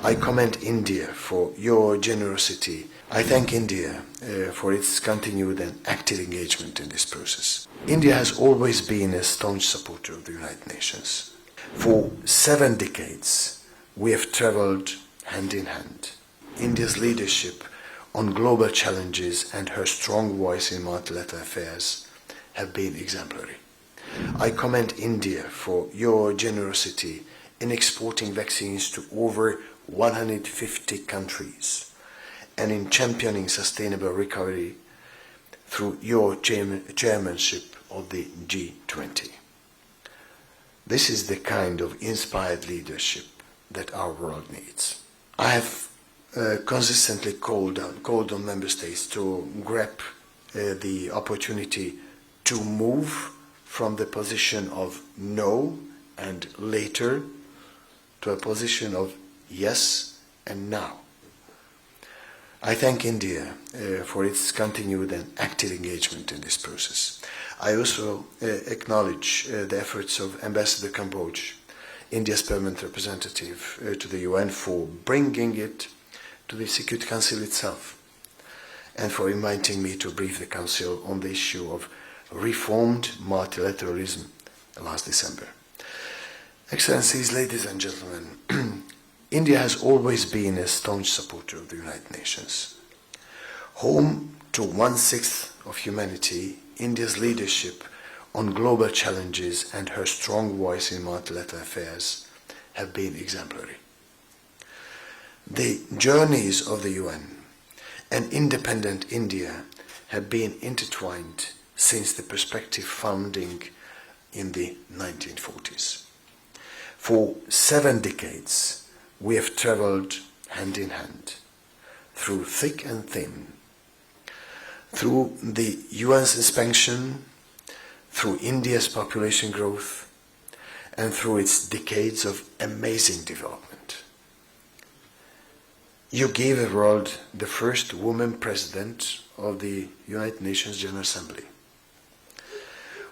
I commend India for your generosity. I thank India for its continued and active engagement in this process. India has always been a staunch supporter of the United Nations. For 7 decades, we have traveled hand in hand. India's leadership on global challenges and her strong voice in multilateral affairs have been exemplary. I commend India for your generosity in exporting vaccines to over 150 countries and in championing sustainable recovery through your chairmanship of the G20. This is the kind of inspired leadership that our world needs. I have consistently called on member states to grab the opportunity to move from the position of no and later to a position of yes and now. I thank India for its continued and active engagement in this process. I also acknowledge the efforts of Ambassador Kamboj, India's permanent representative to the UN, for bringing it to the Security Council itself and for inviting me to brief the Council on the issue of reformed multilateralism last December. Excellencies, ladies and gentlemen, India has always been a staunch supporter of the United Nations. Home to 1/6 of humanity, India's leadership on global challenges and her strong voice in multilateral affairs have been exemplary. The journeys of the UN and independent India have been intertwined since the perspective founding in the 1940s. For 7 decades, we have traveled hand in hand, through thick and thin, through the UN's expansion, through India's population growth, and through its decades of amazing development. You gave the world the first woman president of the United Nations General Assembly.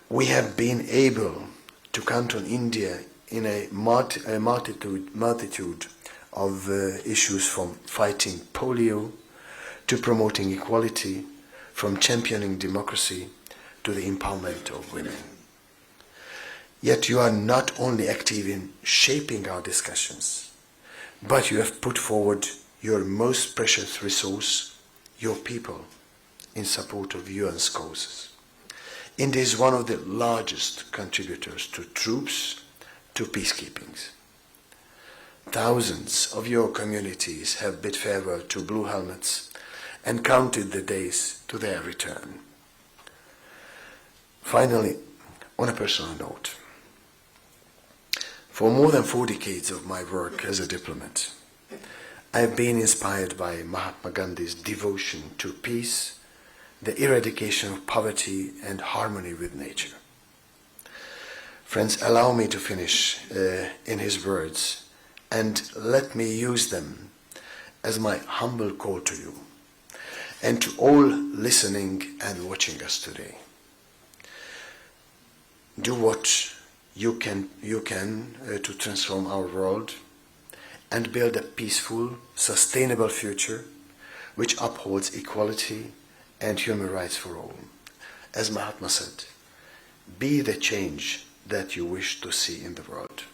We have been able to count on India in a multitude of issues, from fighting polio to promoting equality, from championing democracy to the empowerment of women. Yet you are not only active in shaping our discussions, but you have put forward your most precious resource, your people, in support of UN's causes. India is one of the largest contributors to troops, to peacekeepings. Thousands of your communities have bid farewell to blue helmets and counted the days to their return. Finally, on a personal note, for more than 4 decades of my work as a diplomat, I have been inspired by Mahatma Gandhi's devotion to peace, the eradication of poverty and harmony with nature. Friends, allow me to finish in his words, and let me use them as my humble call to you and to all listening and watching us today. Do what you can to transform our world and build a peaceful, sustainable future which upholds equality and human rights for all. As Mahatma said, be the change that you wish to see in the world.